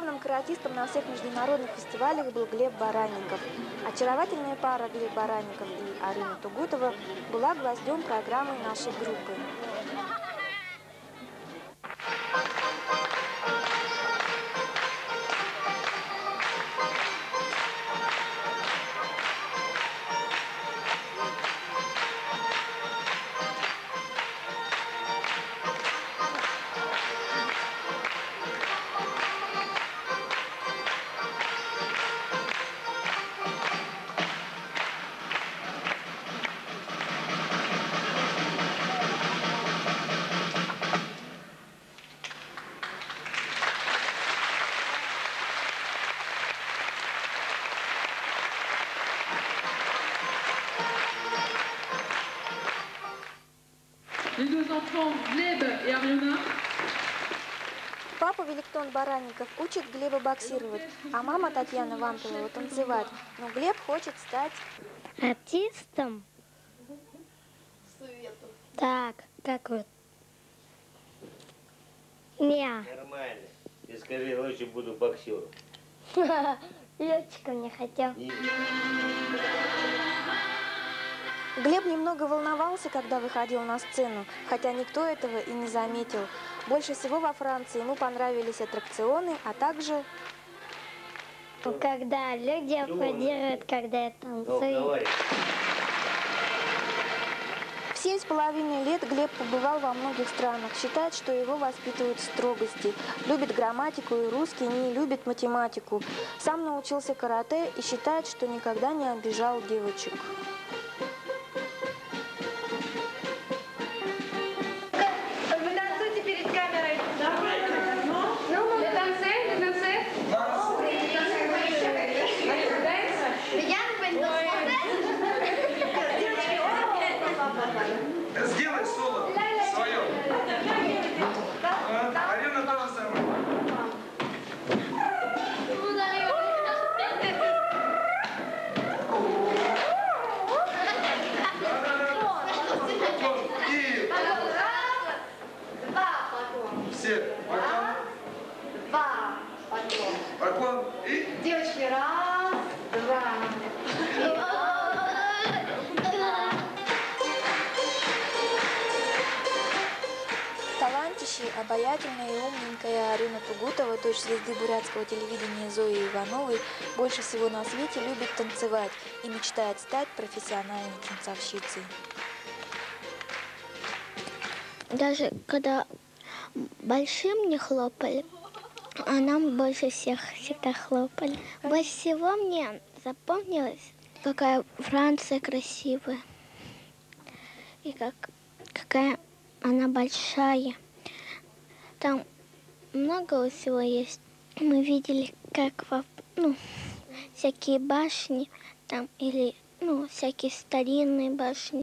Главным каратистом на всех международных фестивалях был Глеб Баранников. Очаровательная пара Глеб Баранников и Арина Тугутова была гвоздем программы нашей группы. Папа Великтон Баранников учит Глеба боксировать, а мама Татьяна Вампилова танцевать. Но Глеб хочет стать артистом. Так, как вот. Не. Нормально. Ты скажи, лучше буду боксером. Летчиком не хотел. Глеб немного волновался, когда выходил на сцену, хотя никто этого и не заметил. Больше всего во Франции ему понравились аттракционы, а также... Когда люди аплодируют, когда я танцую. В 7,5 лет Глеб побывал во многих странах. Считает, что его воспитывают в строгости. Любит грамматику и русский, не любит математику. Сам научился карате и считает, что никогда не обижал девочек. Вы танцуете перед камерой? Для танцев, для танцев. Сделай соло свое. Арина то же самое. Все. Два. Поклон. И... Девочки, раз, два. Талантище, обаятельная и умненькая Арина Тугутова, дочь звезды бурятского телевидения Зои Ивановой, больше всего на свете любит танцевать и мечтает стать профессиональной танцовщицей. Даже когда большим не хлопали, а нам больше всех всегда хлопали. Больше всего мне запомнилось, какая Франция красивая. И какая она большая. Там много всего есть. Мы видели, как всякие башни там или всякие старинные башни.